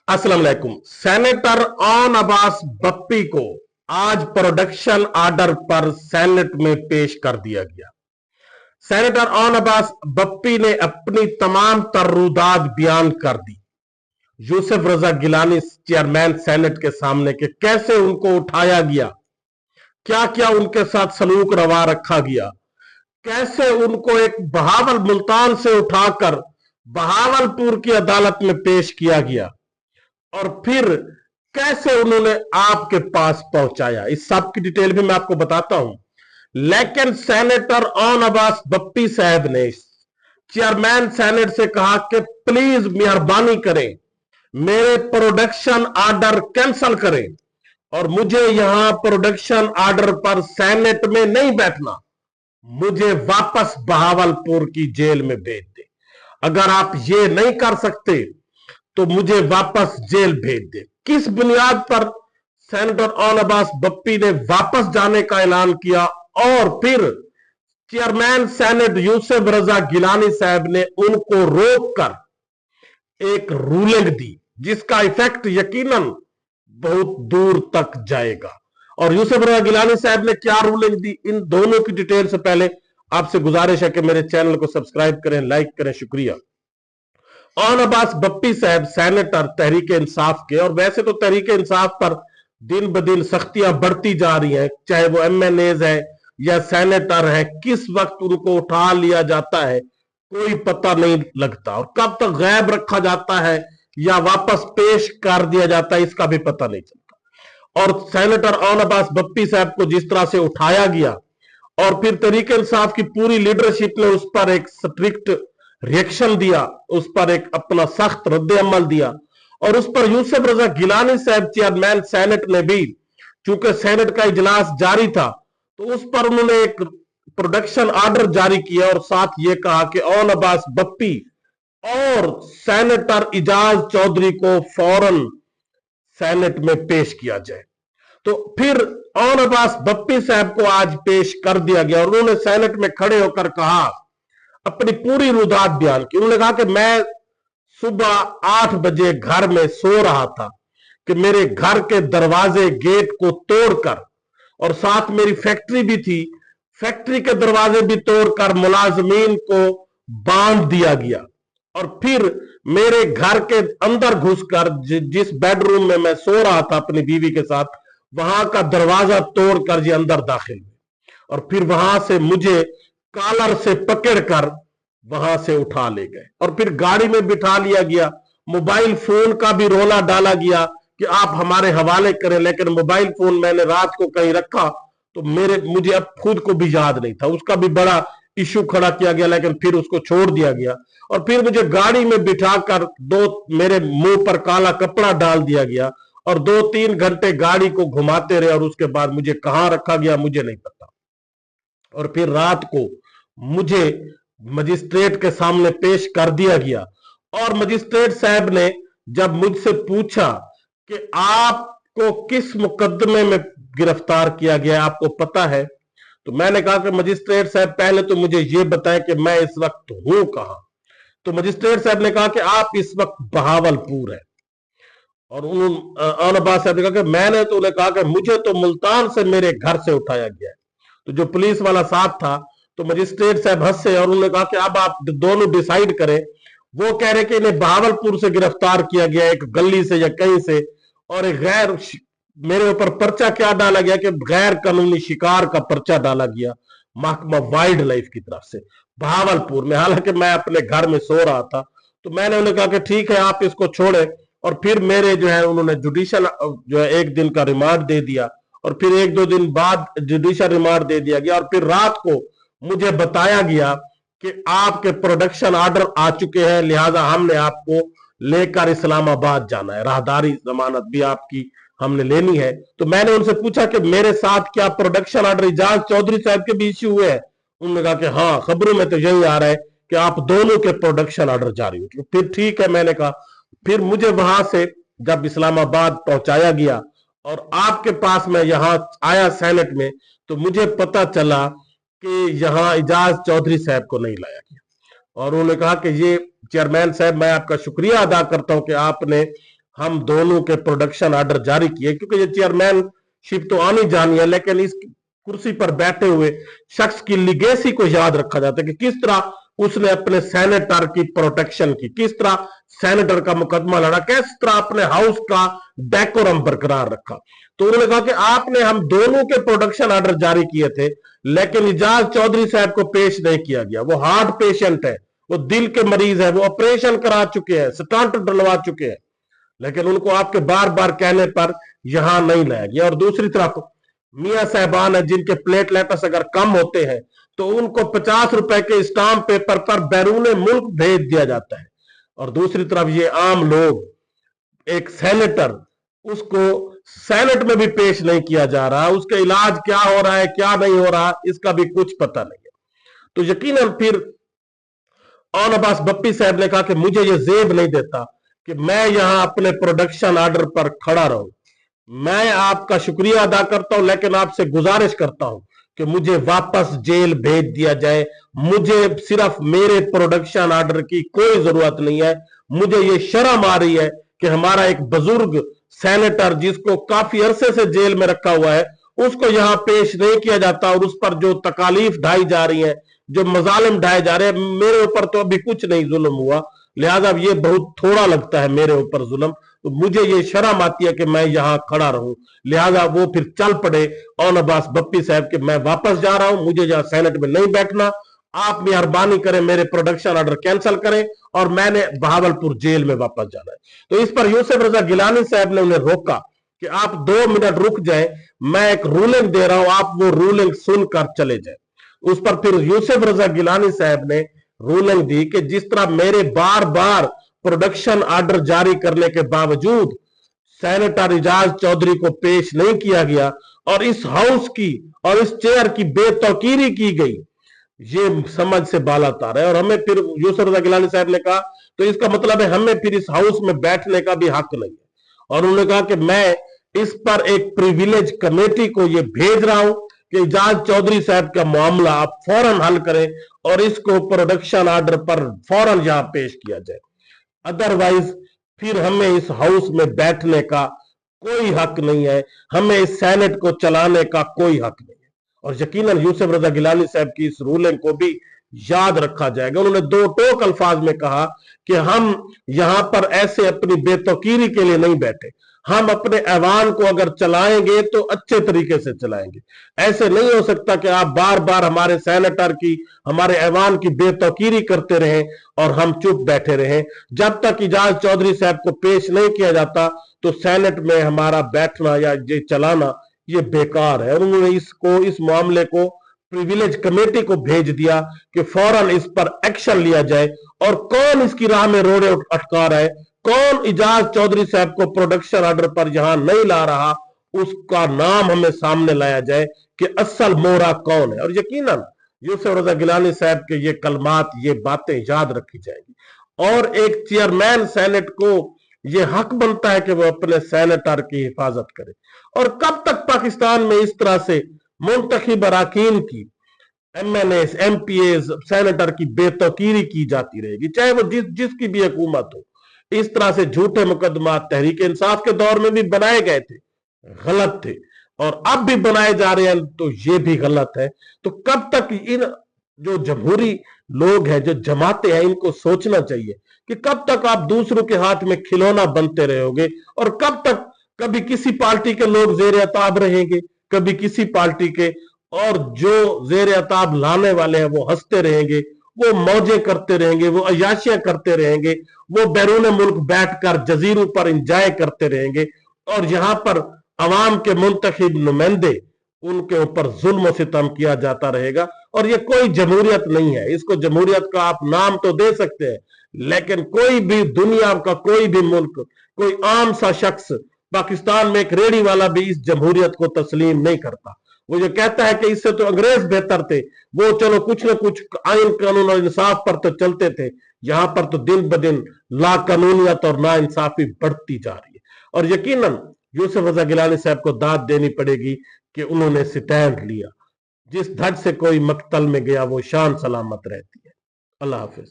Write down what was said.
अस्सलाम वालेकुम। Senator on Abbas Bappi को आज प्रोडक्शन ऑर्डर पर सेनेट में पेश कर दिया गया। सेनेटर ऑन अब्बास बप्पी ने अपनी तमाम तर्रुदात बयान कर दी। यूसुफ रजा गिलानी चेयरमैन सेनेट के सामने कि कैसे उनको उठाया गया, क्या क्या उनके साथ सलूक रवा रखा गया, कैसे उनको एक बहावल मुल्तान से उठाकर बहावलपुर की अदालत में पेश किया गया और फिर कैसे उन्होंने आपके पास पहुंचाया। इस सब की डिटेल भी मैं आपको बताता हूं। लेकिन सेनेटर ऑन अब्बास बप्पी साहब ने चेयरमैन सेनेट से कहा कि प्लीज मेहरबानी करें, मेरे प्रोडक्शन ऑर्डर कैंसल करें और मुझे यहां प्रोडक्शन ऑर्डर पर सेनेट में नहीं बैठना, मुझे वापस बहावलपुर की जेल में भेज दे। अगर आप ये नहीं कर सकते तो मुझे वापस जेल भेज दे। किस बुनियाद पर सेनेटर ऑन अब्बास बप्पी ने वापस जाने का ऐलान किया और फिर चेयरमैन सेनेट यूसुफ रजा गिलानी साहब ने उनको रोककर एक रूलिंग दी जिसका इफेक्ट यकीनन बहुत दूर तक जाएगा। और यूसुफ रजा गिलानी साहब ने क्या रूलिंग दी, इन दोनों की डिटेल से पहले आपसे गुजारिश है कि मेरे चैनल को सब्सक्राइब करें, लाइक करें। शुक्रिया। ऑन अब्बास बप्पी साहब सेनेटर तहरीक इंसाफ के, और वैसे तो तहरीक इंसाफ पर दिन ब दिन सख्तियां बढ़ती जा रही हैं, चाहे वो एमएनएज है या सेनेटर है, किस वक्त उनको उठा लिया जाता है कोई पता नहीं लगता, और कब तक गायब रखा जाता है या वापस पेश कर दिया जाता है इसका भी पता नहीं चलता। और सेनेटर ऑन अब्बास बप्पी साहब को जिस तरह से उठाया गया और फिर तहरीक इंसाफ की पूरी लीडरशिप ने उस पर एक स्ट्रिक्ट रिएक्शन दिया, उस पर एक अपना सख्त रद्द अमल दिया, और उस पर यूसुफ रजा गिलानी साहब चेयरमैन सेनेट ने भी, चूंकि सेनेट का इजलास जारी था, तो उस पर उन्होंने एक प्रोडक्शन ऑर्डर जारी किया और साथ ये कहा कि ऑन अब्बास बप्पी और सेनेटर इजाज चौधरी को फौरन सेनेट में पेश किया जाए। तो फिर ऑन अब्बास बप्पी साहब को आज पेश कर दिया गया और उन्होंने सेनेट में खड़े होकर कहा, अपनी पूरी रुदात बयान की। उन्होंने कहा कि मैं सुबह 8 बजे घर में सो रहा था कि मेरे घर के दरवाजे गेट को तोड़कर, और साथ मेरी फैक्ट्री भी थी, फैक्ट्री के दरवाजे भी तोड़कर मुलाजमीन को बांध दिया गया और फिर मेरे घर के अंदर घुसकर जिस बेडरूम में मैं सो रहा था अपनी बीवी के साथ, वहां का दरवाजा तोड़कर ये अंदर दाखिल हुए और फिर वहां से मुझे कॉलर से पकड़कर वहां से उठा ले गए और फिर गाड़ी में बिठा लिया गया। मोबाइल फोन का भी रोला डाला गया कि आप हमारे हवाले करें, लेकिन मोबाइल फोन मैंने रात को कहीं रखा तो मुझे अब खुद को भी याद नहीं था, उसका भी बड़ा इशू खड़ा किया गया, लेकिन फिर उसको छोड़ दिया गया। और फिर मुझे गाड़ी में बिठाकर मेरे मुंह पर काला कपड़ा डाल दिया गया और 2-3 घंटे गाड़ी को घुमाते रहे और उसके बाद मुझे कहां रखा गया मुझे नहीं पता। और फिर रात को मुझे मजिस्ट्रेट के सामने पेश कर दिया गया और मजिस्ट्रेट साहब ने जब मुझसे पूछा कि आपको किस मुकदमे में गिरफ्तार किया गया आपको पता है, तो मैंने कहा कि मजिस्ट्रेट साहब पहले तो मुझे यह बताएं कि मैं इस वक्त हूं कहां। तो मजिस्ट्रेट साहब ने कहा कि आप इस वक्त बहावलपुर है। और उन्होंने ऑन अब्बास साहब ने कहा कि मैंने तो उन्हें कहा कि मुझे तो मुल्तान से मेरे घर से उठाया गया है। तो जो पुलिस वाला साथ था तो मजिस्ट्रेट साहब हंसे और उन्होंने कहा कि अब आप दोनों डिसाइड करें। वो कह रहे कि इन्हें बहावलपुर से गिरफ्तार किया गया एक गली से या कहीं से, और एक गैर मेरे ऊपर पर्चा क्या डाला गया कि गैर कानूनी शिकार का पर्चा डाला गया महकमा वाइल्ड लाइफ की तरफ से बहावलपुर में, हालांकि मैं अपने घर में सो रहा था। तो मैंने उन्हें कहा कि ठीक है आप इसको छोड़े और फिर मेरे जो है उन्होंने जुडिशियल जो है 1 दिन का रिमांड दे दिया और फिर 1-2 दिन बाद जुडिशियल रिमांड दे दिया गया और फिर रात को मुझे बताया गया कि आपके प्रोडक्शन ऑर्डर आ चुके हैं, लिहाजा हमने आपको लेकर इस्लामाबाद जाना है, राहदारी जमानत भी आपकी हमने लेनी है। तो मैंने उनसे पूछा कि मेरे साथ क्या प्रोडक्शन ऑर्डर इजाज चौधरी साहब के भी इश्यू हुए हैं? उन्होंने कहा कि हाँ, खबरों में तो यही आ रहा है कि आप दोनों के प्रोडक्शन ऑर्डर जारी हो। फिर ठीक है मैंने कहा। फिर मुझे वहां से जब इस्लामाबाद पहुंचाया गया और आपके पास मैं यहां आया सेनेट में, तो मुझे पता चला कि यहां इजाज चौधरी साहब को नहीं लाया गया। और उन्होंने कहा कि ये चेयरमैन साहब मैं आपका शुक्रिया अदा करता हूं कि आपने हम दोनों के प्रोडक्शन ऑर्डर जारी किए, क्योंकि ये चेयरमैनशिप तो आनी जानी है, लेकिन इस कुर्सी पर बैठे हुए शख्स की लिगेसी को याद रखा जाता है कि किस तरह उसने अपने सेनेटर की प्रोटेक्शन की, किस तरह सेनेटर का मुकदमा लड़ा, किस तरह अपने हाउस का डेकोरम बरकरार रखा। तो उन्होंने कहा कि आपने हम दोनों के प्रोडक्शन ऑर्डर जारी किए थे, लेकिन इजाज चौधरी साहब को पेश नहीं किया गया। वो हार्ट पेशेंट है, वो दिल के मरीज है, वो ऑपरेशन करा चुके हैं, स्टंट डलवा चुके हैं, लेकिन उनको आपके बार बार कहने पर यहां नहीं लाया गया। और दूसरी तरफ मियां साहबान है जिनके प्लेटलेट्स अगर कम होते हैं तो उनको 50 रुपए के स्टाम्प पेपर पर बैरून मुल्क भेज दिया जाता है। और दूसरी तरफ ये आम लोग, एक सेनेटर, उसको सेनेट में भी पेश नहीं किया जा रहा, उसका इलाज क्या हो रहा है क्या नहीं हो रहा इसका भी कुछ पता नहीं है। तो यकीनन फिर ऑन अब्बास बप्पी साहब ने कहा कि मुझे ये जेब नहीं देता कि मैं यहां अपने प्रोडक्शन ऑर्डर पर खड़ा रहूं। मैं आपका शुक्रिया अदा करता हूं, लेकिन आपसे गुजारिश करता हूं कि मुझे वापस जेल भेज दिया जाए। मुझे सिर्फ मेरे प्रोडक्शन ऑर्डर की कोई जरूरत नहीं है। मुझे ये शर्म आ रही है कि हमारा एक बुजुर्ग सेनेटर जिसको काफी अरसे से जेल में रखा हुआ है, उसको यहां पेश नहीं किया जाता, और उस पर जो तकालीफ ढाई जा रही है, जो मजालिम ढाए जा रहे हैं, मेरे ऊपर तो अभी कुछ नहीं जुल्म हुआ, लिहाजा ये बहुत थोड़ा लगता है मेरे ऊपर जुल्म। तो मुझे ये शर्म आती है कि मैं यहां खड़ा रहूं। लिहाजा वो फिर चल पड़े ऑन अब्बास बप्पी साहब कि मैं वापस जा रहा हूं, मुझे यहां सेनेट में नहीं बैठना, आप मेहरबानी करें मेरे प्रोडक्शन ऑर्डर कैंसिल करें और मैंने बहावलपुर जेल में वापस जाना है। तो इस पर यूसुफ रजा गिलानी साहब ने उन्हें रोका कि आप 2 मिनट रुक जाए, मैं एक रूलिंग दे रहा हूं, आप वो रूलिंग सुनकर चले जाए। उस पर फिर यूसुफ रजा गिलानी साहब ने रूलिंग दी कि जिस तरह मेरे बार बार प्रोडक्शन ऑर्डर जारी करने के बावजूद सेनेटर इजाज चौधरी को पेश नहीं किया गया और इस हाउस की और इस चेयर की बेतौकीरी की गई, ये समझ से बाला तार है। और हमें फिर यूसुफ रजा गिलानी साहब ने कहा तो इसका मतलब है हमें फिर इस हाउस में बैठने का भी हक नहीं है। और उन्होंने कहा कि मैं इस पर एक प्रिविलेज कमेटी को ये भेज रहा हूं कि इजाज चौधरी साहब का मामला आप फौरन हल करें और इसको प्रोडक्शन ऑर्डर पर फौरन यहां पेश किया जाए, अदरवाइज फिर हमें इस हाउस में बैठने का कोई हक नहीं है, हमें इस सेनेट को चलाने का कोई हक नहीं है। और यकीनन यूसुफ रजा गिलानी साहब की इस रूलिंग को भी याद रखा जाएगा। उन्होंने 2 टोक अल्फाज में कहा कि हम यहां पर ऐसे अपनी बेतौकीरी के लिए नहीं बैठे, हम अपने ऐवान को अगर चलाएंगे तो अच्छे तरीके से चलाएंगे। ऐसे नहीं हो सकता कि आप बार बार हमारे सेनेटर की, हमारे ऐवान की बेतौकीरी करते रहें और हम चुप बैठे रहें। जब तक इजाज चौधरी साहब को पेश नहीं किया जाता तो सेनेट में हमारा बैठना या ये चलाना ये बेकार है। और उन्होंने इस मामले को प्रिविलेज कमेटी को भेज दिया कि फौरन इस पर एक्शन लिया जाए। और कौन इसकी राह में रोड़े अटका रहा है, कौन इजाज चौधरी साहब को प्रोडक्शन ऑर्डर पर यहां नहीं ला रहा, उसका नाम हमें सामने लाया जाए कि असल मोहरा कौन है। और यकीनन यूसुफ रजा गिलानी साहब के ये कलमात, ये बातें याद रखी जाएंगी। और एक चेयरमैन सेनेट को ये हक बनता है कि वो अपने सेनेटर की हिफाजत करे। और कब तक पाकिस्तान में इस तरह से मुंतखब अराकीन की, MNAs, MPAs, सेनेटर की बेतौकीरी की जाती रहेगी, चाहे वो जिसकी भी हुकूमत हो। इस तरह से झूठे मुकदमा तहरीक इंसाफ के दौर में भी बनाए गए थे, गलत थे, और अब भी बनाए जा रहे हैं तो ये भी गलत है। तो कब तक इन जो जमहूरी लोग हैं, जो जमाते हैं, इनको सोचना चाहिए कि कब तक आप दूसरों के हाथ में खिलौना बनते रहोगे, और कब तक कभी किसी पार्टी के लोग जेर अताब रहेंगे, कभी किसी पार्टी के, और जो जेर अताब लाने वाले हैं वो हंसते रहेंगे, वो मौजें करते रहेंगे, वो अयाशियां करते रहेंगे, वो बैरून मुल्क बैठकर जजीरों पर इंजॉय करते रहेंगे, और यहां पर अवाम के मुंतखब नुमाइंदे, उनके ऊपर जुल्म सितम किया जाता रहेगा। और ये कोई जमहूरियत नहीं है। इसको जमहूरियत का आप नाम तो दे सकते हैं, लेकिन कोई भी दुनिया का कोई भी मुल्क, कोई आम सा शख्स, पाकिस्तान में एक रेडी वाला भी इस जमहूरियत को तस्लीम नहीं करता। वो जो कहता है कि इससे तो अंग्रेज बेहतर थे, वो चलो कुछ ना कुछ आइन कानून और इंसाफ पर तो चलते थे, यहां पर तो दिन ब दिन लाकानूनियत और ना इंसाफी बढ़ती जा रही है। और यकीनन यूसुफ रजा गिलानी साहब को दाद देनी पड़ेगी कि उन्होंने स्टैंड लिया। जिस धड़ से कोई मकतल में गया वो शान सलामत रहती है। अल्लाह हाफिज।